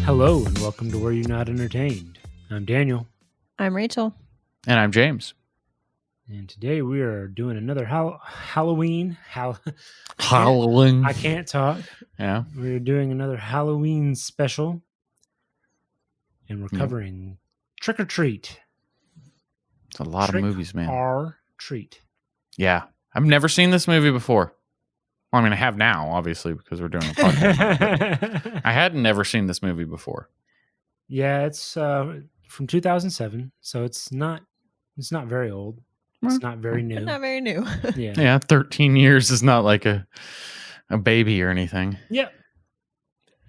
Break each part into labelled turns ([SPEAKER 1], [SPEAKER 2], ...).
[SPEAKER 1] Hello and welcome to Were You Not Entertained? I'm Daniel,
[SPEAKER 2] I'm Rachel.
[SPEAKER 3] And I'm James.
[SPEAKER 1] and today we are doing another Halloween.
[SPEAKER 3] Halloween.
[SPEAKER 1] I can't talk.
[SPEAKER 3] Yeah.
[SPEAKER 1] We're doing another Halloween special, and we're
[SPEAKER 3] Yep.
[SPEAKER 1] covering Trick or Treat.
[SPEAKER 3] It's a lot
[SPEAKER 1] Trick
[SPEAKER 3] of movies, man.
[SPEAKER 1] or Treat.
[SPEAKER 3] Yeah. I've never seen this movie before. Well, I mean, I have now, obviously, because we're doing a podcast. I had never seen this movie before.
[SPEAKER 1] Yeah, it's from 2007, so it's not very old. It's not very new.
[SPEAKER 2] Not very new.
[SPEAKER 1] Yeah.
[SPEAKER 3] Yeah, 13 years is not like a baby or anything.
[SPEAKER 1] Yep.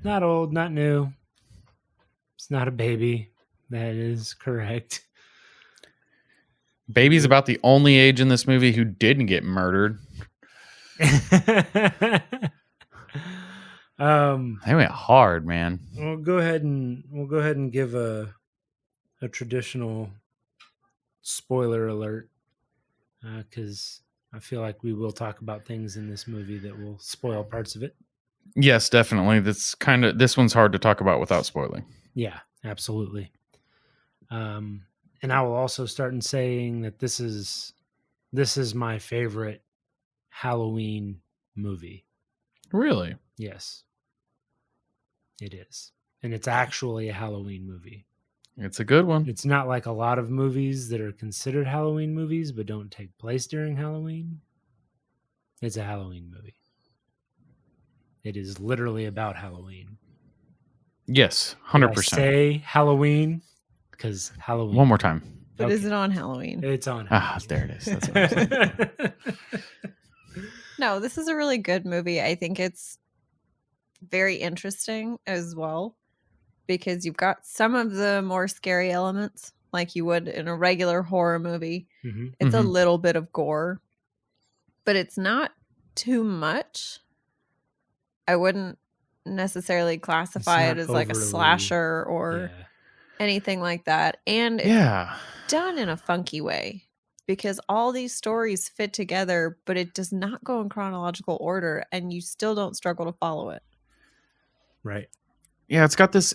[SPEAKER 1] Not old, not new. It's not a baby. That is correct.
[SPEAKER 3] Baby's about the only age in this movie who didn't get murdered. They went hard, man.
[SPEAKER 1] We'll go ahead and give a traditional spoiler alert, because I feel like we will talk about things in this movie that will spoil parts of it.
[SPEAKER 3] Yes, definitely. This one's hard to talk about without spoiling.
[SPEAKER 1] Yeah, absolutely. And I will also start in saying that this is my favorite Halloween movie.
[SPEAKER 3] Really?
[SPEAKER 1] Yes, it is. And it's actually a Halloween movie.
[SPEAKER 3] It's a good one.
[SPEAKER 1] It's not like a lot of movies that are considered Halloween movies but don't take place during Halloween. It's a Halloween movie. It is literally about Halloween.
[SPEAKER 3] Yes,
[SPEAKER 1] Did
[SPEAKER 3] 100%.
[SPEAKER 1] I say Halloween because Halloween.
[SPEAKER 3] One more time.
[SPEAKER 2] But
[SPEAKER 1] Okay.
[SPEAKER 2] is it on Halloween?
[SPEAKER 1] It's on.
[SPEAKER 3] Ah, there it is. That's what I'm saying.
[SPEAKER 2] No, this is a really good movie. I think it's very interesting as well because you've got some of the more scary elements like you would in a regular horror movie.
[SPEAKER 1] Mhm.
[SPEAKER 2] It's a
[SPEAKER 3] Mhm.
[SPEAKER 2] little bit of gore, but it's not too much. I wouldn't necessarily classify
[SPEAKER 1] not
[SPEAKER 2] it as like a
[SPEAKER 1] overly-
[SPEAKER 2] slasher or
[SPEAKER 1] Yeah.
[SPEAKER 2] anything like that. And it's
[SPEAKER 3] Yeah.
[SPEAKER 2] done in a funky way because all these stories fit together, but it does not go in chronological order and you still don't struggle to follow it.
[SPEAKER 1] Right.
[SPEAKER 3] Yeah, it's got this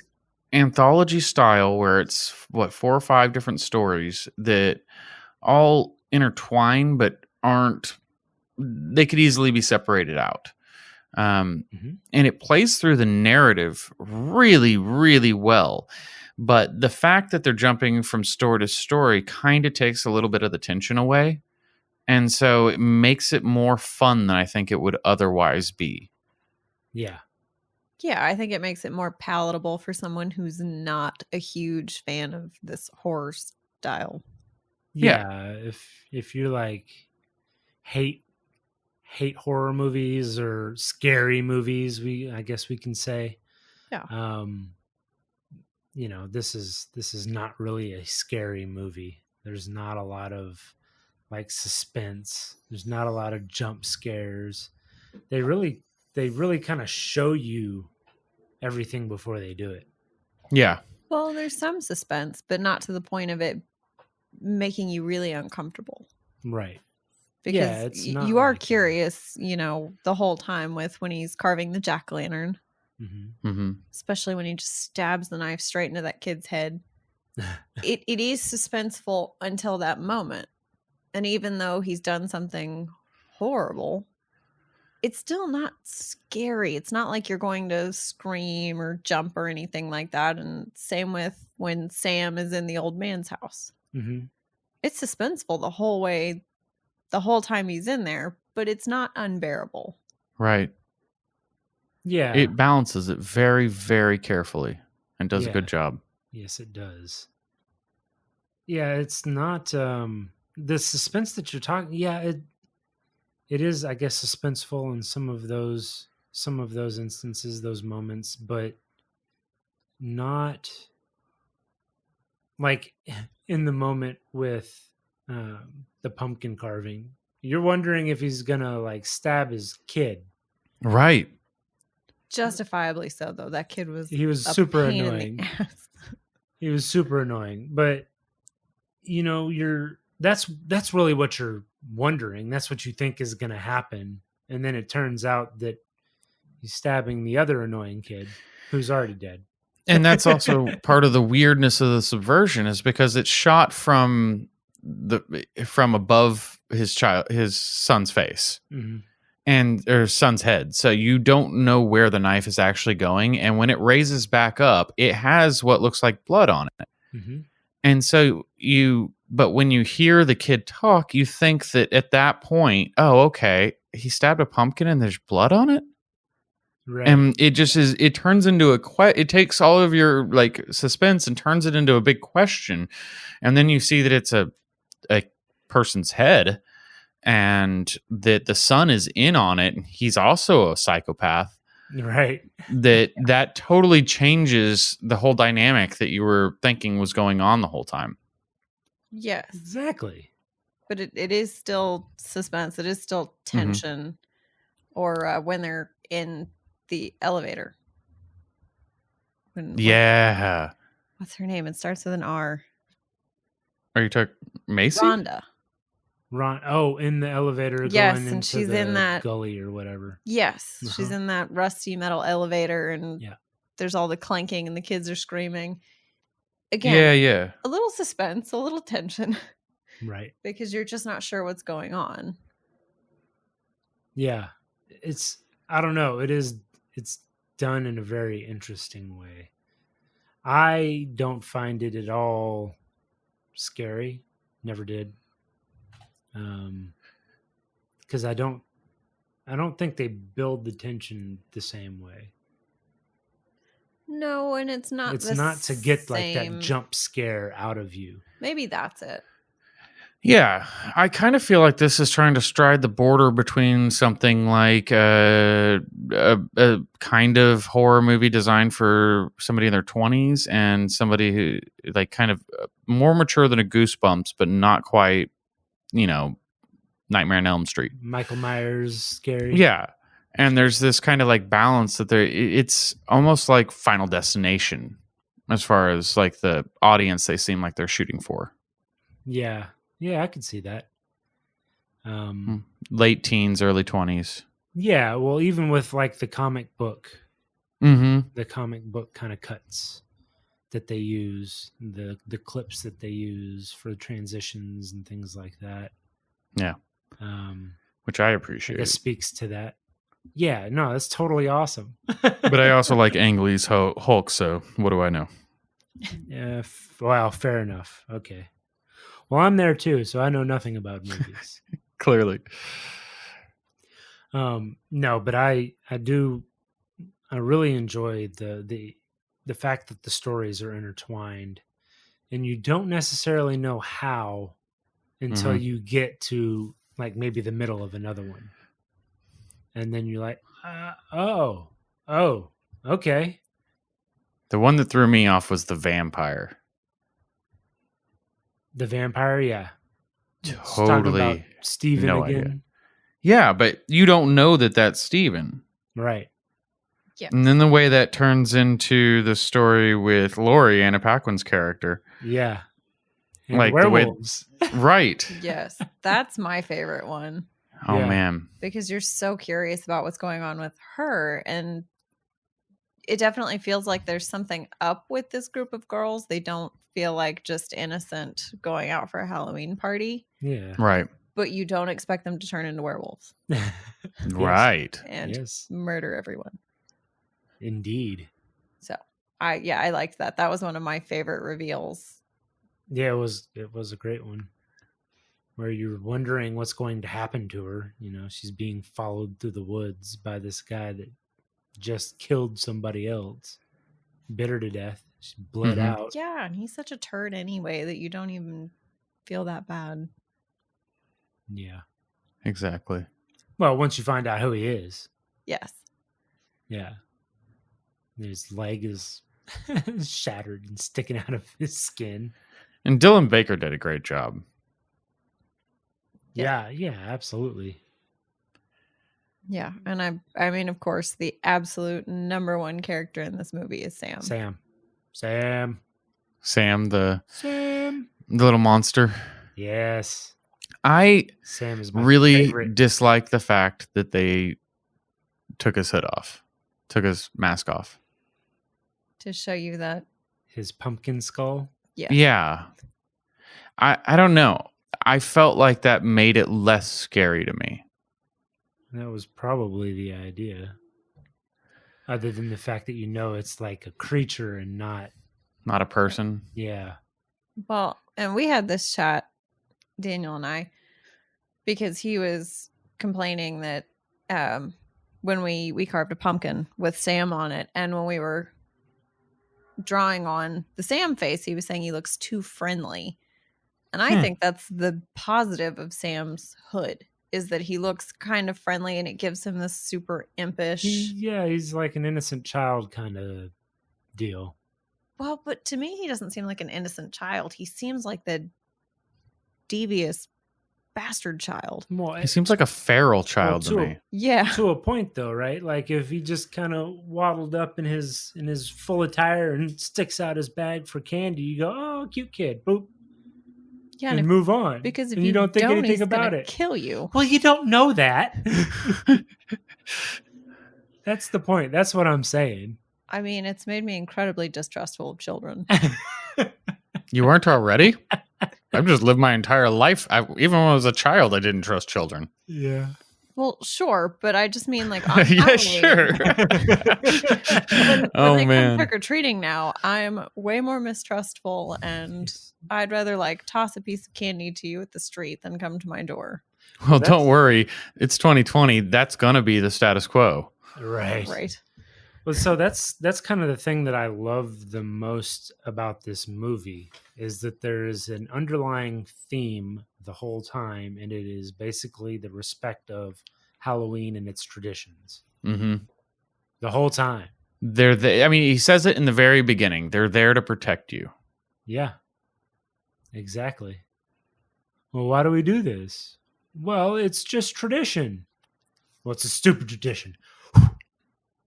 [SPEAKER 3] anthology style where it's 4 or 5 different stories that all intertwine but they could easily be separated out.
[SPEAKER 1] Mhm.
[SPEAKER 3] And it plays through the narrative really, really well. But the fact that they're jumping from story to story kind of takes a little bit of the tension away. And so it makes it more fun than I think it would otherwise be.
[SPEAKER 1] Yeah.
[SPEAKER 2] Yeah, I think it makes it more palatable for someone who's not a huge fan of this horror style.
[SPEAKER 1] Yeah. If you're like hate horror movies or scary movies, I guess we can say.
[SPEAKER 2] Yeah.
[SPEAKER 1] This is not really a scary movie. There's not a lot of like suspense. There's not a lot of jump scares. They really kind of show you everything before they do it.
[SPEAKER 3] Yeah.
[SPEAKER 2] Well, there's some suspense, but not to the point of it making you really uncomfortable.
[SPEAKER 1] Right.
[SPEAKER 2] Because
[SPEAKER 1] Yeah, it's not
[SPEAKER 2] you are
[SPEAKER 1] like that.
[SPEAKER 2] curious, the whole time with when he's carving the jack-o'-lantern,
[SPEAKER 1] Mm-hmm.
[SPEAKER 3] Mm-hmm.
[SPEAKER 2] especially when he just stabs the knife straight into that kid's head. It is suspenseful until that moment. And even though he's done something horrible, it's still not scary. It's not like you're going to scream or jump or anything like that. And same with when Sam is in the old man's house.
[SPEAKER 1] Mm-hmm.
[SPEAKER 2] It's suspenseful the whole way, the whole time he's in there, but it's not unbearable.
[SPEAKER 3] Right.
[SPEAKER 1] Yeah.
[SPEAKER 3] It balances it very, very carefully and does a
[SPEAKER 1] Yeah.
[SPEAKER 3] good job.
[SPEAKER 1] Yes, it does. Yeah, it's not the suspense that you're talking. Yeah, it is, I guess, suspenseful in some of those instances, those moments, but not like in the moment with the pumpkin carving. You're wondering if he's gonna like stab his kid.
[SPEAKER 3] Right.
[SPEAKER 2] Justifiably so, though. That kid was
[SPEAKER 1] He was
[SPEAKER 2] a
[SPEAKER 1] super
[SPEAKER 2] pain in the
[SPEAKER 1] annoying.
[SPEAKER 2] ass.
[SPEAKER 1] He was super annoying, but that's really what you're wondering. That's what you think is going to happen, and then it turns out that he's stabbing the other annoying kid who's already dead.
[SPEAKER 3] And that's also part of the weirdness of the subversion, is because it's shot from above his son's face.
[SPEAKER 1] Mhm.
[SPEAKER 3] Or son's head. So you don't know where the knife is actually going. And when it raises back up, it has what looks like blood on it.
[SPEAKER 1] Mhm.
[SPEAKER 3] And so but when you hear the kid talk, you think that at that point, oh, okay, he stabbed a pumpkin and there's blood on it.
[SPEAKER 1] Right.
[SPEAKER 3] And it just is, it turns into it takes all of your like suspense and turns it into a big question. And then you see that it's a person's head, and that the son is in on it. He's also a psychopath.
[SPEAKER 1] Right.
[SPEAKER 3] That totally changes the whole dynamic that you were thinking was going on the whole time.
[SPEAKER 2] Yes.
[SPEAKER 1] Exactly.
[SPEAKER 2] But it is still suspense. It is still tension. Or when they're in the elevator.
[SPEAKER 3] Yeah.
[SPEAKER 2] What's her name? It starts with an R.
[SPEAKER 3] Are you talking Macy?
[SPEAKER 2] Rhonda.
[SPEAKER 1] In the elevator
[SPEAKER 2] Yes,
[SPEAKER 1] going
[SPEAKER 2] and
[SPEAKER 1] into
[SPEAKER 2] she's
[SPEAKER 1] the
[SPEAKER 2] in that
[SPEAKER 1] gully or whatever.
[SPEAKER 2] Yes, she's
[SPEAKER 1] Uh-huh.
[SPEAKER 2] in that rusty metal elevator, and
[SPEAKER 1] Yeah.
[SPEAKER 2] there's all the clanking, and the kids are screaming. Again,
[SPEAKER 3] Yeah.
[SPEAKER 2] a little suspense, a little tension,
[SPEAKER 1] Right.
[SPEAKER 2] because you're just not sure what's going on.
[SPEAKER 1] Yeah. I don't know. It's done in a very interesting way. I don't find it at all scary. Never did. Because I don't think they build the tension the same way.
[SPEAKER 2] No, and it's not.
[SPEAKER 1] It's
[SPEAKER 2] the
[SPEAKER 1] not to get like that
[SPEAKER 2] same-
[SPEAKER 1] jump scare out of you.
[SPEAKER 2] Maybe that's it.
[SPEAKER 3] Yeah, I kind of feel like this is trying to stride the border between something like a kind of horror movie designed for somebody in their 20s and somebody who like kind of more mature than a Goosebumps, but not quite, Nightmare on Elm Street.
[SPEAKER 1] Michael Myers scary.
[SPEAKER 3] Yeah. And there's this kind of like balance that it's almost like Final Destination as far as like the audience they seem like they're shooting for.
[SPEAKER 1] Yeah. Yeah, I could see that.
[SPEAKER 3] Late teens, early 20s.
[SPEAKER 1] Yeah, well, even with like the comic book
[SPEAKER 3] Mm-hmm.
[SPEAKER 1] kind of cuts that they use, the clips that they use for transitions and things like that.
[SPEAKER 3] Yeah. Which I
[SPEAKER 1] I
[SPEAKER 3] appreciate.
[SPEAKER 1] guess speaks to that. Yeah, no, that's totally awesome.
[SPEAKER 3] But I also like Ang Lee's Hulk, so what do I know?
[SPEAKER 1] Yeah, well, fair enough. Okay. Well, I'm there too, so I know nothing about movies.
[SPEAKER 3] Clearly.
[SPEAKER 1] No, but I really enjoy the fact that the stories are intertwined, and you don't necessarily know how until
[SPEAKER 3] Mhm.
[SPEAKER 1] you get to like maybe the middle of another one, and then you're like, oh, okay.
[SPEAKER 3] The one that threw me off was the vampire.
[SPEAKER 1] The vampire, yeah. Just talking about
[SPEAKER 3] Totally.
[SPEAKER 1] Steven
[SPEAKER 3] no
[SPEAKER 1] again.
[SPEAKER 3] idea. Yeah, but you don't know that that's Steven.
[SPEAKER 1] Right.
[SPEAKER 2] Yeah.
[SPEAKER 3] And then the way that turns into the story with Laurie, Anna Paquin's character.
[SPEAKER 1] Yeah. And
[SPEAKER 3] Like the way-
[SPEAKER 1] werewolves.
[SPEAKER 3] Right.
[SPEAKER 2] Yes, that's my favorite one,
[SPEAKER 3] Oh,
[SPEAKER 1] Yeah.
[SPEAKER 3] man.
[SPEAKER 2] because you're so curious about what's going on with her, and it definitely feels like there's something up with this group of girls. They don't feel like just innocent going out for a Halloween party,
[SPEAKER 1] Yeah.
[SPEAKER 3] Right.
[SPEAKER 2] but you don't expect them to turn into werewolves
[SPEAKER 1] Yes.
[SPEAKER 3] Right.
[SPEAKER 2] and
[SPEAKER 1] Yes.
[SPEAKER 2] murder everyone.
[SPEAKER 1] Indeed.
[SPEAKER 2] So I liked that. That was one of my favorite reveals.
[SPEAKER 1] Yeah, it was a great one. Where you're wondering what's going to happen to her. You know, she's being followed through the woods by this guy that just killed somebody else, bit her to death. She bled
[SPEAKER 3] Mhm.
[SPEAKER 1] out.
[SPEAKER 2] Yeah, and he's such a turd anyway that you don't even feel that bad.
[SPEAKER 1] Yeah.
[SPEAKER 3] Exactly.
[SPEAKER 1] Well, once you find out who he is,
[SPEAKER 2] Yes.
[SPEAKER 1] yeah. His leg is shattered and sticking out of his skin.
[SPEAKER 3] And Dylan Baker did a great job.
[SPEAKER 1] Yeah, yeah, absolutely.
[SPEAKER 2] Yeah, and I mean, of course, the absolute number one character in this movie is Sam.
[SPEAKER 1] Sam.
[SPEAKER 3] Sam, the
[SPEAKER 1] Sam.
[SPEAKER 3] little monster.
[SPEAKER 1] Yes.
[SPEAKER 3] I
[SPEAKER 1] Sam is my
[SPEAKER 3] really
[SPEAKER 1] favorite.
[SPEAKER 3] dislike the fact that they took his hood off, took his mask off.
[SPEAKER 2] to show you that.
[SPEAKER 1] His pumpkin skull.
[SPEAKER 2] Yes.
[SPEAKER 3] Yeah. I don't know. I felt like that made it less scary to me.
[SPEAKER 1] That was probably the idea. Other than the fact that it's like a creature and not.
[SPEAKER 3] Not a person.
[SPEAKER 1] Yeah.
[SPEAKER 2] Well, and we had this chat, Daniel and I, because he was complaining that when we carved a pumpkin with Sam on it, and when we were drawing on the Sam face, he was saying he looks too friendly. And I think that's the positive of Sam's hood, is that he looks kind of friendly and it gives him this super impish.
[SPEAKER 1] He's like an innocent child kind of deal.
[SPEAKER 2] Well, but to me, he doesn't seem like an innocent child. He seems like the devious bastard child.
[SPEAKER 1] Well,
[SPEAKER 3] He seems like a feral child to me.
[SPEAKER 2] Yeah.
[SPEAKER 1] To a point, though, right? Like if he just kind of waddled up in his full attire and sticks out his bag for candy, you go, "Oh, cute kid," boop,
[SPEAKER 2] Yeah,
[SPEAKER 1] and move on.
[SPEAKER 2] because if
[SPEAKER 1] and you don't think anything
[SPEAKER 2] he's
[SPEAKER 1] about
[SPEAKER 2] gonna
[SPEAKER 1] it.
[SPEAKER 2] kill you.
[SPEAKER 1] Well, you don't know that. That's the point. That's what I'm saying.
[SPEAKER 2] I mean, it's made me incredibly distrustful of children.
[SPEAKER 3] You weren't already? I've just lived my entire life. Even when I was a child, I didn't trust children.
[SPEAKER 1] Yeah.
[SPEAKER 2] Well, sure, but I just mean like on
[SPEAKER 3] Yeah,
[SPEAKER 2] Halloween,
[SPEAKER 3] sure.
[SPEAKER 2] when
[SPEAKER 3] Oh,
[SPEAKER 2] they
[SPEAKER 3] man.
[SPEAKER 2] come trick or treating now, I'm way more mistrustful, and I'd rather like toss a piece of candy to you at the street than come to my door.
[SPEAKER 3] Well,
[SPEAKER 1] That's-
[SPEAKER 3] don't worry. It's 2020. That's going to be the status quo.
[SPEAKER 1] Right.
[SPEAKER 2] Right.
[SPEAKER 1] Well, so that's kind of the thing that I love the most about this movie is that there is an underlying theme the whole time, and it is basically the respect of Halloween and its traditions
[SPEAKER 3] Mm-hmm.
[SPEAKER 1] the whole time.
[SPEAKER 3] I mean, he says it in the very beginning. They're there to protect you.
[SPEAKER 1] Yeah, exactly. Well, why do we do this? Well, it's just tradition. Well, it's a stupid tradition.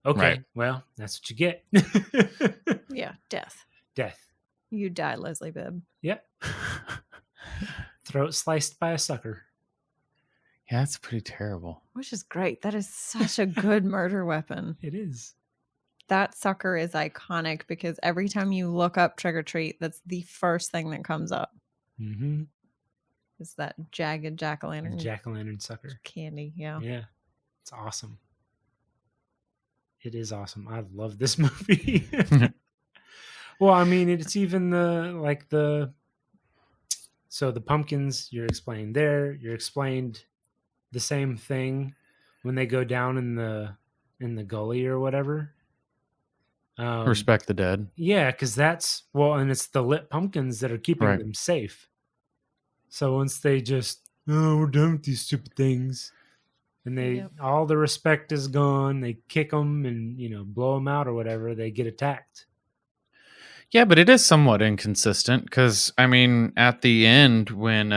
[SPEAKER 1] Okay,
[SPEAKER 3] Right.
[SPEAKER 1] well, that's what you get.
[SPEAKER 2] Yeah, death.
[SPEAKER 1] Death.
[SPEAKER 2] You die, Leslie Bibb.
[SPEAKER 1] Yep. Throat sliced by a sucker.
[SPEAKER 3] Yeah, that's pretty terrible.
[SPEAKER 2] Which is great. That is such a good murder weapon.
[SPEAKER 1] It is.
[SPEAKER 2] That sucker is iconic because every time you look up trick or treat, that's the first thing that comes up.
[SPEAKER 1] Mm-hmm.
[SPEAKER 2] Is that jagged jack-o'-lantern
[SPEAKER 1] Jack-o'-lantern sucker.
[SPEAKER 2] candy. Yeah.
[SPEAKER 1] Yeah. It's awesome. It is awesome. I love this movie. Well, I mean, it's even so the pumpkins you're explained there, you're explained the same thing when they go down in the gully or whatever.
[SPEAKER 3] Respect the dead.
[SPEAKER 1] Yeah, because and it's the lit pumpkins that are keeping
[SPEAKER 3] Right.
[SPEAKER 1] them safe. So once they just, we're done with these stupid things, and
[SPEAKER 2] Yep.
[SPEAKER 1] all the respect is gone, they kick them and blow them out or whatever, they get attacked.
[SPEAKER 3] Yeah, but it is somewhat inconsistent because, I mean, at the end when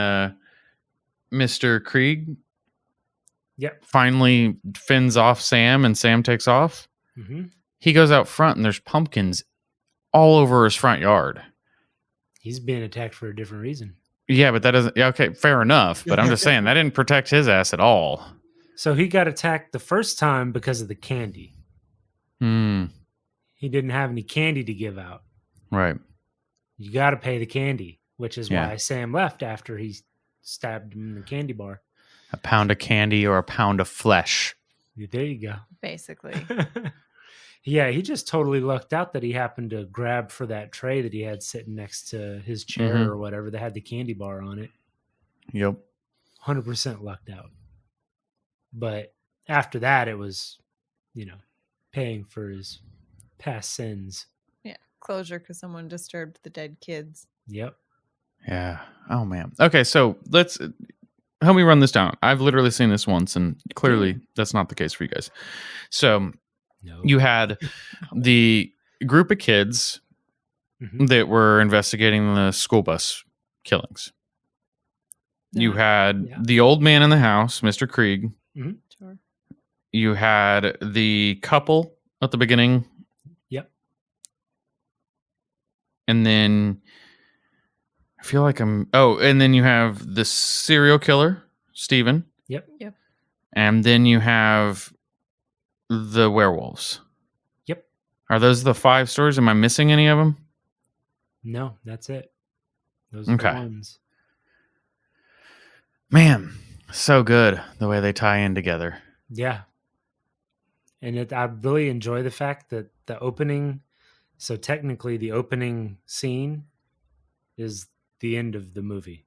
[SPEAKER 3] Mr. Krieg
[SPEAKER 1] Yep.
[SPEAKER 3] finally fends off Sam and Sam takes off,
[SPEAKER 1] Mm-hmm.
[SPEAKER 3] he goes out front and there's pumpkins all over his front yard.
[SPEAKER 1] He's being attacked for a different reason.
[SPEAKER 3] Yeah, but that doesn't... Yeah, okay, fair enough. But I'm just saying, that didn't protect his ass at all.
[SPEAKER 1] So he got attacked the first time because of the candy.
[SPEAKER 3] Hmm.
[SPEAKER 1] He didn't have any candy to give out.
[SPEAKER 3] Right.
[SPEAKER 1] You got to pay the candy, which is
[SPEAKER 3] Yeah.
[SPEAKER 1] why Sam left after he stabbed him in the candy bar.
[SPEAKER 3] A pound of candy or a pound of flesh.
[SPEAKER 1] There you go.
[SPEAKER 2] Basically.
[SPEAKER 1] Yeah, he just totally lucked out that he happened to grab for that tray that he had sitting next to his chair
[SPEAKER 3] Mhm.
[SPEAKER 1] or whatever that had the candy bar on it.
[SPEAKER 3] Yep.
[SPEAKER 1] 100% lucked out. But after that, it was, paying for his past sins.
[SPEAKER 2] Yeah. Closure because someone disturbed the dead kids.
[SPEAKER 1] Yep.
[SPEAKER 3] Yeah. Oh, man. Okay, so let's... Help me run this down. I've literally seen this once, and clearly that's not the case for you guys. So
[SPEAKER 1] No.
[SPEAKER 3] you had the group of kids
[SPEAKER 1] Mhm.
[SPEAKER 3] that were investigating the school bus killings. You had
[SPEAKER 1] Yeah.
[SPEAKER 3] the old man in the house, Mr. Krieg.
[SPEAKER 2] Sure.
[SPEAKER 3] You had the couple at the beginning.
[SPEAKER 1] Yep.
[SPEAKER 3] And then I feel like and then you have the serial killer, Steven.
[SPEAKER 1] Yep.
[SPEAKER 3] And then you have the werewolves.
[SPEAKER 1] Yep.
[SPEAKER 3] Are those the 5 stories? Am I missing any of them?
[SPEAKER 1] No, that's it. Those are
[SPEAKER 3] Okay.
[SPEAKER 1] the ones.
[SPEAKER 3] Man, so good the way they tie in together.
[SPEAKER 1] Yeah. And I really enjoy the fact that the opening, so technically the opening scene is the end of the movie.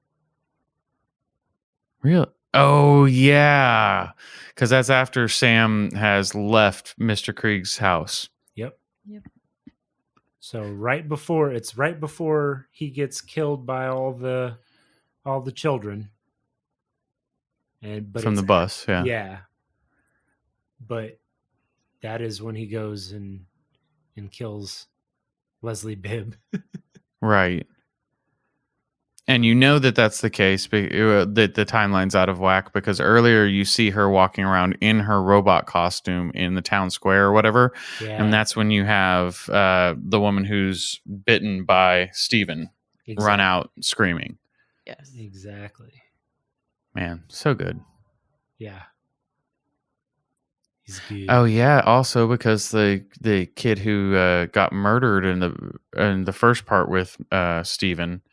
[SPEAKER 3] Real? Oh, yeah. Because that's after Sam has left Mr. Krieg's house.
[SPEAKER 1] Yep.
[SPEAKER 2] Yep.
[SPEAKER 1] So right before he gets killed by all the children. But
[SPEAKER 3] From the bus, yeah.
[SPEAKER 1] Yeah. But that is when he goes and kills Leslie Bibb.
[SPEAKER 3] Right. And you know that that's the case, that the timeline's out of whack, because earlier you see her walking around in her robot costume in the town square or whatever.
[SPEAKER 1] Yeah.
[SPEAKER 3] And that's when you have the woman who's bitten by Steven run out screaming.
[SPEAKER 2] Yes.
[SPEAKER 1] Exactly.
[SPEAKER 3] Man, so good.
[SPEAKER 1] Yeah. He's good.
[SPEAKER 3] Oh yeah, also because the kid who got murdered in the first part with Steven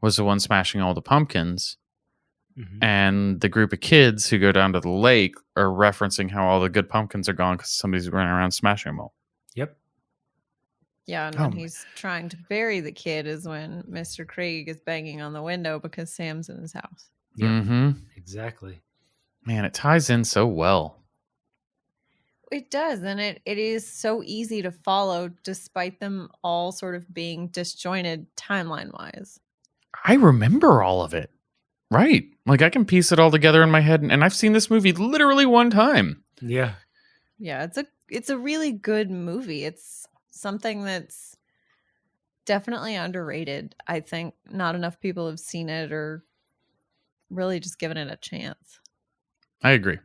[SPEAKER 3] was the one smashing all the pumpkins.
[SPEAKER 1] Mm-hmm.
[SPEAKER 3] And the group of kids who go down to the lake are referencing how all the good pumpkins are gone because somebody's running around smashing them all.
[SPEAKER 1] Yep.
[SPEAKER 2] Yeah, and when he's trying to bury the kid is when Mr. Krieg is banging on the window because Sam's in his house.
[SPEAKER 1] Yep.
[SPEAKER 3] Mm-hmm.
[SPEAKER 1] Exactly.
[SPEAKER 3] Man, it ties in so well.
[SPEAKER 2] It does, and it is so easy to follow despite them all sort of being disjointed timeline-wise. I
[SPEAKER 3] remember all of it. Right. Like I can piece it all together in my head, and I've seen this movie literally one time.
[SPEAKER 1] Yeah.
[SPEAKER 2] Yeah, it's a really good movie. It's something that's definitely underrated. I think not enough people have seen it or really just given it a chance.
[SPEAKER 3] I agree.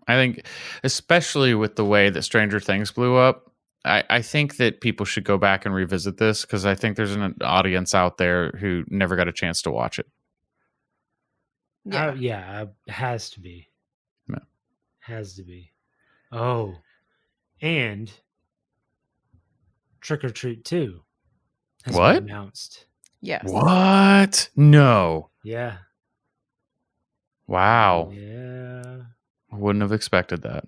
[SPEAKER 3] I think, especially with the way that Stranger Things blew up, I think that people should go back and revisit this because I think there's an audience out there who never got a chance to watch it.
[SPEAKER 1] Yeah. Has to be.
[SPEAKER 3] Yeah.
[SPEAKER 1] Has to be. Oh, and Trick or Treat 2 has been announced.
[SPEAKER 2] Yes.
[SPEAKER 3] What? No.
[SPEAKER 1] Yeah.
[SPEAKER 3] Wow.
[SPEAKER 1] Yeah.
[SPEAKER 3] I wouldn't have expected that.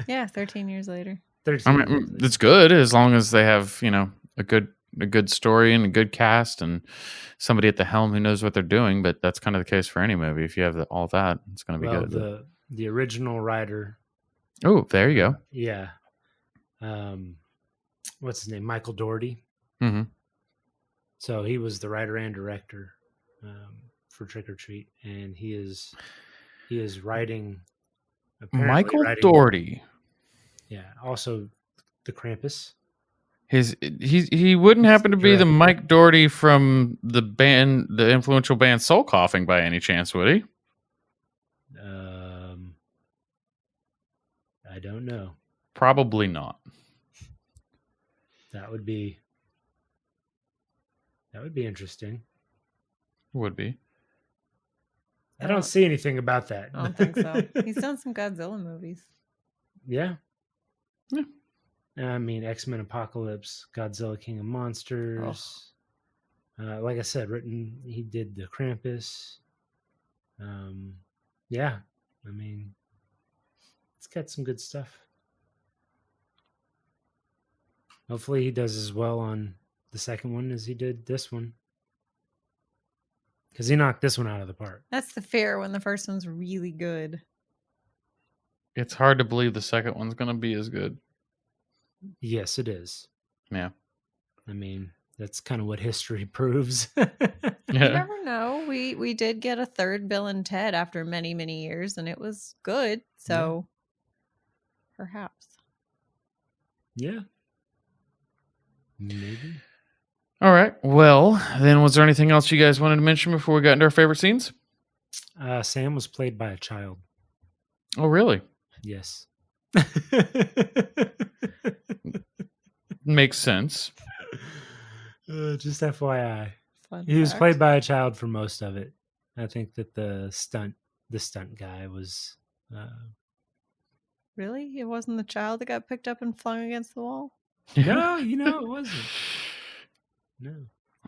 [SPEAKER 2] Yeah, 13 years later.
[SPEAKER 1] 13
[SPEAKER 3] I mean, it's good as long as they have, a good story and a good cast and somebody at the helm who knows what they're doing. But that's kind of the case for any movie. If you have all that, it's going to be good.
[SPEAKER 1] The original writer.
[SPEAKER 3] Oh, there you go.
[SPEAKER 1] Yeah. What's his name? Michael Dougherty.
[SPEAKER 3] Mm-hmm.
[SPEAKER 1] So he was the writer and director for Trick or Treat, and he is writing.
[SPEAKER 3] Michael Dougherty.
[SPEAKER 1] Yeah. Also, the Krampus.
[SPEAKER 3] He wouldn't happen to be the Mike Dougherty from the influential band Soul Coughing by any chance, would he?
[SPEAKER 1] I don't know.
[SPEAKER 3] Probably not.
[SPEAKER 1] That would be interesting.
[SPEAKER 3] Would be.
[SPEAKER 1] I don't see anything about that.
[SPEAKER 2] I don't think so. He's done some Godzilla movies.
[SPEAKER 1] Yeah. Yeah. I mean, X-Men Apocalypse, Godzilla King of Monsters. Oh. Like I said, he did the Krampus. Yeah. I mean, it's got some good stuff. Hopefully he does as well on the second one as he did this one. Because he knocked this one out of the park.
[SPEAKER 2] That's the fear when the first one's really good.
[SPEAKER 3] It's hard to believe the second one's going to be as good.
[SPEAKER 1] Yes, it is.
[SPEAKER 3] Yeah.
[SPEAKER 1] I mean, that's kind of what history proves.
[SPEAKER 3] Yeah.
[SPEAKER 2] You never know. We did get a third Bill and Ted after many, many years, and it was good. So perhaps.
[SPEAKER 1] Yeah. Maybe.
[SPEAKER 3] All right. Well, then was there anything else you guys wanted to mention before we got into our favorite scenes?
[SPEAKER 1] Sam was played by a child.
[SPEAKER 3] Oh, really?
[SPEAKER 1] Yes.
[SPEAKER 3] Makes sense.
[SPEAKER 1] Just FYI.
[SPEAKER 2] Fun
[SPEAKER 1] He was
[SPEAKER 2] fact.
[SPEAKER 1] played by a child for most of it. I think that the stunt guy was
[SPEAKER 2] Really? It wasn't the child that got picked up and flung against the wall?
[SPEAKER 1] No, it wasn't. No.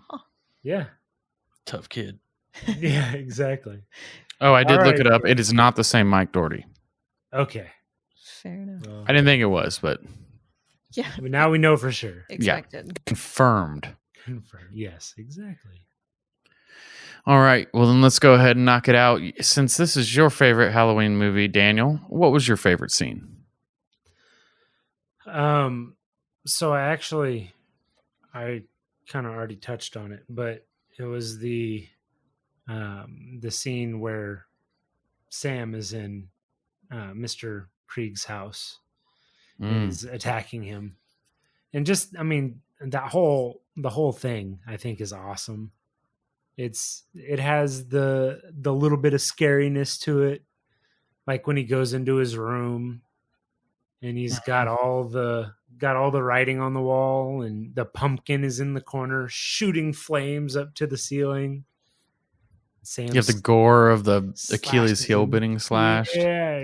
[SPEAKER 2] Huh.
[SPEAKER 1] Yeah.
[SPEAKER 3] Tough kid.
[SPEAKER 1] Yeah, exactly.
[SPEAKER 3] Oh, I did
[SPEAKER 1] All
[SPEAKER 3] look
[SPEAKER 1] right.
[SPEAKER 3] it up. It is not the same Mike Doherty.
[SPEAKER 1] Okay.
[SPEAKER 2] Fair enough.
[SPEAKER 1] Well,
[SPEAKER 3] I didn't think it was, but
[SPEAKER 2] Yeah.
[SPEAKER 1] but now we know for sure.
[SPEAKER 2] Expected.
[SPEAKER 3] confirmed.
[SPEAKER 1] Confirmed. Yes, exactly.
[SPEAKER 3] All right. Well, then let's go ahead and knock it out. Since this is your favorite Halloween movie, Daniel, what was your favorite scene?
[SPEAKER 1] So I kind of already touched on it, but it was the scene where Sam is in Mr. Krieg's house and is attacking him. And just, I mean, the whole thing I think is awesome. It has the little bit of scariness to it, like when he goes into his room and he's got all the writing on the wall, and the pumpkin is in the corner shooting flames up to the ceiling.
[SPEAKER 3] You have the gore of the Achilles
[SPEAKER 1] slashes
[SPEAKER 3] heel
[SPEAKER 1] him.
[SPEAKER 3] being slashed.
[SPEAKER 1] Yeah,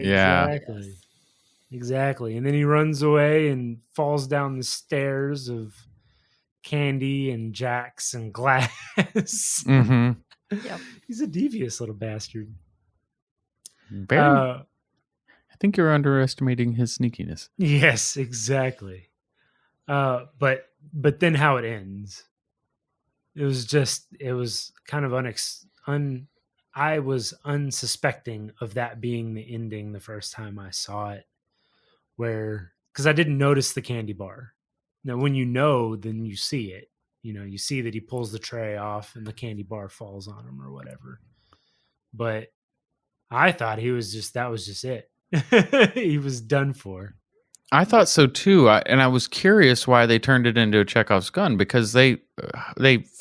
[SPEAKER 1] exactly. And then he runs away and falls down the stairs of candy and jacks and glass.
[SPEAKER 3] Mm-hmm.
[SPEAKER 2] Yep.
[SPEAKER 1] He's a devious little bastard.
[SPEAKER 3] Very. I think you're underestimating his sneakiness.
[SPEAKER 1] Yes, exactly. But then how it ends, it was kind of I was unsuspecting of that being the ending the first time I saw it, because I didn't notice the candy bar. Now, when then you see it. You see that he pulls the tray off and the candy bar falls on him or whatever. But I thought that was just it. He was done for.
[SPEAKER 3] I thought so too, and I was curious why they turned it into a Chekhov's gun, because they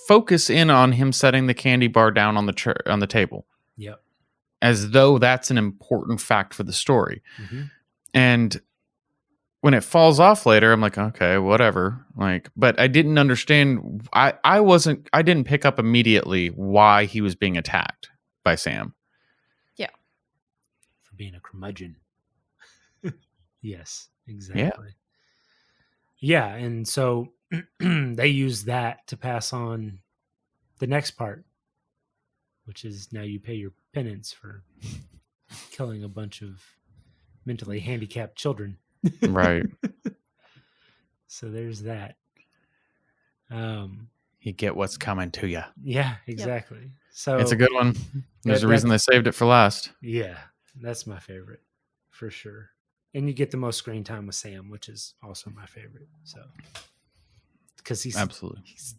[SPEAKER 3] focus in on him setting the candy bar down on the table.
[SPEAKER 1] Yep.
[SPEAKER 3] As though that's an important fact for the story.
[SPEAKER 1] Mm-hmm.
[SPEAKER 3] And when it falls off later, I'm like, okay, whatever. But I didn't understand. I didn't pick up immediately why he was being attacked by Sam.
[SPEAKER 2] Yeah.
[SPEAKER 1] For being a curmudgeon. Yes, exactly. Yeah. And so they use that to pass on the next part, which is now you pay your penance for killing a bunch of mentally handicapped children.
[SPEAKER 3] Right.
[SPEAKER 1] So there's that.
[SPEAKER 3] You get what's coming to you.
[SPEAKER 1] Yeah, exactly. Yep. So
[SPEAKER 3] it's a good one. There's a reason they saved it for last.
[SPEAKER 1] Yeah, that's my favorite for sure. And you get the most screen time with Sam, which is also my favorite. So because he's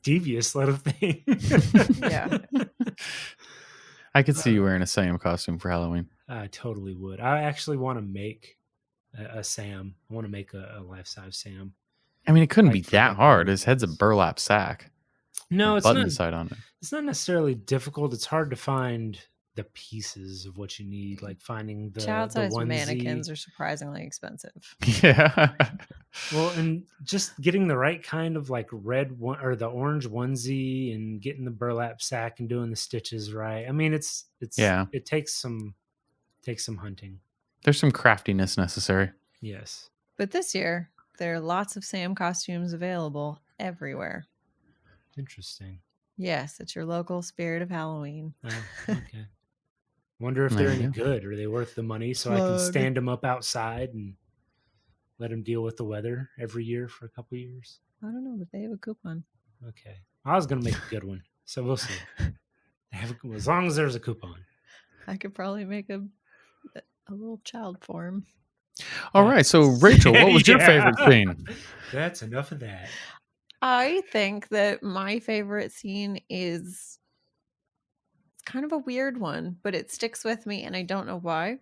[SPEAKER 1] devious little thing.
[SPEAKER 2] Yeah.
[SPEAKER 3] I could see you wearing a Sam costume for Halloween.
[SPEAKER 1] I totally would. I actually want to make a Sam. I want to make a life-size Sam.
[SPEAKER 3] I mean, it couldn't be that hard. His head's a burlap sack.
[SPEAKER 1] No, it's
[SPEAKER 3] button
[SPEAKER 1] not.
[SPEAKER 3] Side on it.
[SPEAKER 1] It's not necessarily difficult. It's hard to find the pieces of what you need, like finding the
[SPEAKER 2] child-sized
[SPEAKER 1] onesie.
[SPEAKER 2] mannequins are surprisingly expensive.
[SPEAKER 3] Yeah.
[SPEAKER 1] Well, and just getting the right kind of like red one or the orange onesie, and getting the burlap sack and doing the stitches right. I mean, it takes some hunting.
[SPEAKER 3] There's some craftiness necessary.
[SPEAKER 1] Yes.
[SPEAKER 2] But this year, there are lots of Sam costumes available everywhere.
[SPEAKER 1] Interesting.
[SPEAKER 2] Yes, it's your local Spirit of Halloween.
[SPEAKER 1] Oh, okay. Wonder if they're any good. Are they worth the money so I can stand them up outside and let them deal with the weather every year for a couple of years?
[SPEAKER 2] I don't know, but they have a coupon.
[SPEAKER 1] Okay. I was going to make a good one, so we'll see. As long as there's a coupon.
[SPEAKER 2] I could probably make a little child form.
[SPEAKER 3] All right. So, Rachel, what was your favorite scene?
[SPEAKER 1] That's enough of that.
[SPEAKER 2] I think that my favorite scene is kind of a weird one, but it sticks with me, and I don't know why.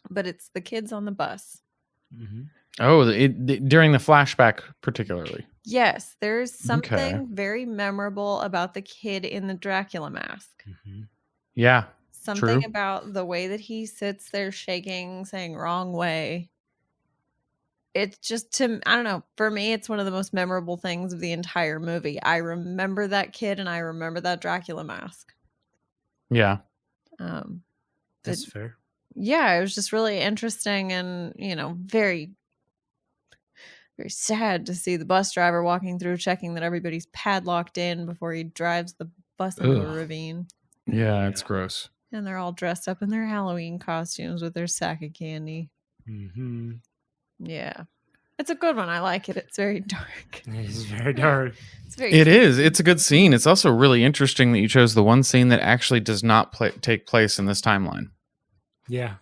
[SPEAKER 2] But it's the kids on the bus.
[SPEAKER 1] Mm-hmm.
[SPEAKER 3] Oh, during the flashback, particularly.
[SPEAKER 2] Yes, there's something very memorable about the kid in the Dracula mask.
[SPEAKER 3] Mm-hmm. Yeah.
[SPEAKER 2] Something
[SPEAKER 3] true.
[SPEAKER 2] about the way that he sits there shaking, saying wrong way. It's just I don't know. For me, it's one of the most memorable things of the entire movie. I remember that kid and I remember that Dracula mask.
[SPEAKER 3] Yeah.
[SPEAKER 1] That's fair.
[SPEAKER 2] yeah, it was just really interesting and, very, very sad to see the bus driver walking through, checking that everybody's padlocked in before he drives the bus into a
[SPEAKER 3] Ugh.
[SPEAKER 2] ravine.
[SPEAKER 3] Yeah, it's
[SPEAKER 1] Yeah.
[SPEAKER 3] gross.
[SPEAKER 2] And they're all dressed up in their Halloween costumes with their sack of candy.
[SPEAKER 1] Mm-hmm.
[SPEAKER 2] Yeah. It's a good one. I like it. It's very dark.
[SPEAKER 1] It is very dark.
[SPEAKER 2] It's very
[SPEAKER 3] It is. It's a good scene. It's also really interesting that you chose the one scene that actually does not take place in this timeline.
[SPEAKER 1] Yeah.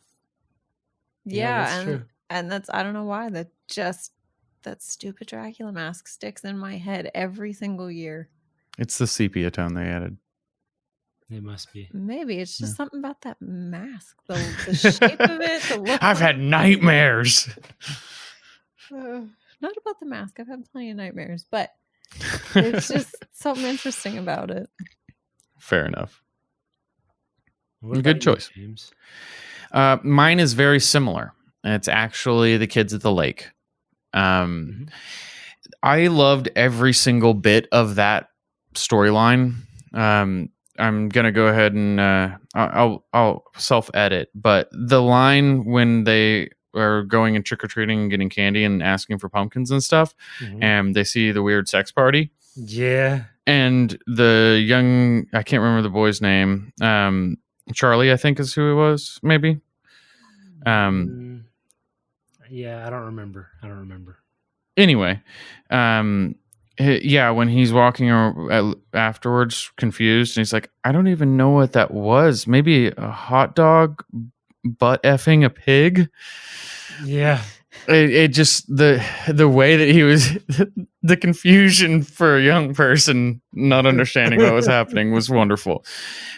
[SPEAKER 2] Yeah,
[SPEAKER 1] that's
[SPEAKER 2] and
[SPEAKER 1] true.
[SPEAKER 2] and that's I don't know why that stupid Dracula mask sticks in my head every single year.
[SPEAKER 3] It's the sepia tone they added.
[SPEAKER 1] It must be.
[SPEAKER 2] Maybe it's just something about that mask, the shape of it, the look.
[SPEAKER 3] I've had nightmares.
[SPEAKER 2] Not about the mask. I've had plenty of nightmares, but it's just something interesting about it.
[SPEAKER 3] Fair enough.
[SPEAKER 1] What
[SPEAKER 3] Good
[SPEAKER 1] about you,
[SPEAKER 3] choice.
[SPEAKER 1] James?
[SPEAKER 3] Mine is very similar. It's actually The Kids at the Lake.
[SPEAKER 1] Mhm.
[SPEAKER 3] I loved every single bit of that storyline. I'm gonna go ahead and I'll self-edit, but the line when they are going and trick-or-treating and getting candy and asking for pumpkins and stuff,
[SPEAKER 1] Mhm.
[SPEAKER 3] and they see the weird sex party,
[SPEAKER 1] Yeah.
[SPEAKER 3] and the young, I can't remember the boy's name, Charlie, I think is who it was, maybe.
[SPEAKER 1] Yeah, I don't remember.
[SPEAKER 3] Anyway, yeah, when he's walking afterwards, confused, and he's like, I don't even know what that was. Maybe a hot dog butt effing a pig.
[SPEAKER 1] Yeah.
[SPEAKER 3] It just the way that he was, the confusion for a young person not understanding what was happening was wonderful.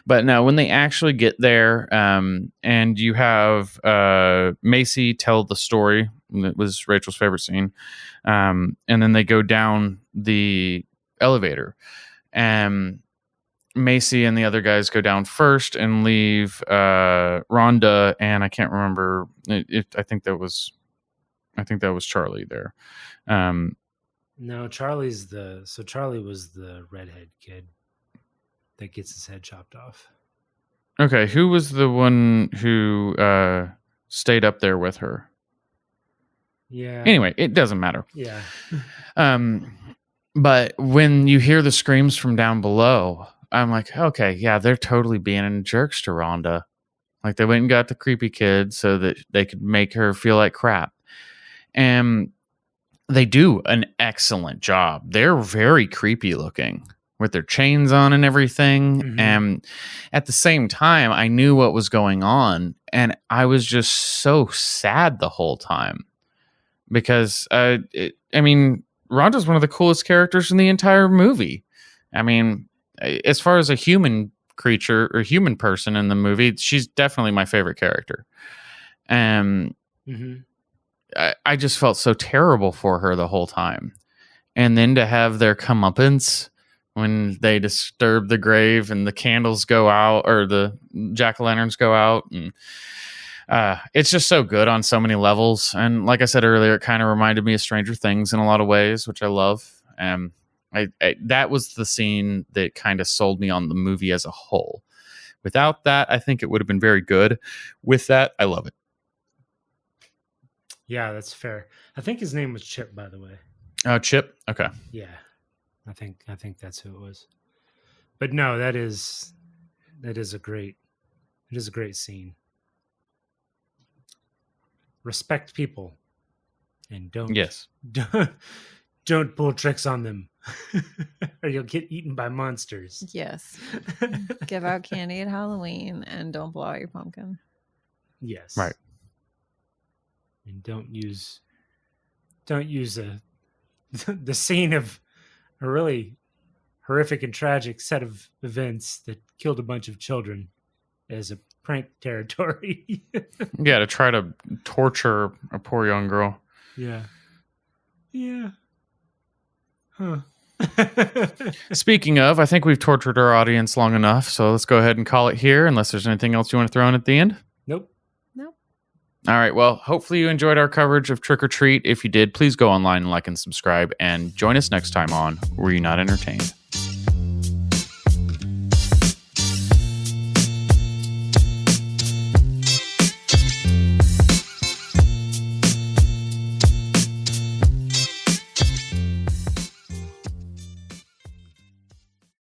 [SPEAKER 3] But no, when they actually get there, and you have Macy tell the story, that was Rachel's favorite scene, and then they go down the elevator, and Macy and the other guys go down first and leave Rhonda, and I can't remember. I think that was Charlie there.
[SPEAKER 1] No, Charlie was the redhead kid that gets his head chopped off.
[SPEAKER 3] Okay, who was the one who stayed up there with her?
[SPEAKER 1] Yeah.
[SPEAKER 3] Anyway, it doesn't matter.
[SPEAKER 1] Yeah.
[SPEAKER 3] But when you hear the screams from down below, I'm like, okay, yeah, they're totally being jerks to Rhonda. Like, they went and got the creepy kid so that they could make her feel like crap. And they do an excellent job. They're very creepy looking with their chains on and everything.
[SPEAKER 1] Mhm.
[SPEAKER 3] And at the same time, I knew what was going on. And I was just so sad the whole time. Because, Rhonda's one of the coolest characters in the entire movie. I mean, as far as a human creature or human person in the movie, she's definitely my favorite character.
[SPEAKER 1] Mm-hmm.
[SPEAKER 3] I just felt so terrible for her the whole time. And then to have their comeuppance when they disturb the grave and the candles go out, or the jack-o'-lanterns go out, and it's just so good on so many levels. And like I said earlier, it kind of reminded me of Stranger Things in a lot of ways, which I love. That was the scene that kind of sold me on the movie as a whole. Without that, I think it would have been very good. With that, I love it.
[SPEAKER 1] Yeah, that's fair. I think his name was Chip, by the way.
[SPEAKER 3] Oh, Chip. Okay.
[SPEAKER 1] Yeah, I think that's who it was. But no, it is a great scene. Respect people, and don't pull tricks on them, or you'll get eaten by monsters.
[SPEAKER 2] Yes. Give out candy at Halloween and don't blow out your pumpkin.
[SPEAKER 1] Yes.
[SPEAKER 3] Right.
[SPEAKER 1] And don't use the scene of a really horrific and tragic set of events that killed a bunch of children as a prank territory.
[SPEAKER 3] Yeah, to try to torture a poor young girl.
[SPEAKER 1] Yeah. Huh.
[SPEAKER 3] Speaking of, I think we've tortured our audience long enough, so let's go ahead and call it here, unless there's anything else you want to throw in at the end.
[SPEAKER 1] Nope.
[SPEAKER 3] All right, well, hopefully you enjoyed our coverage of Trick or Treat. If you did, please go online and like and subscribe, and join us next time on Were You Not Entertained?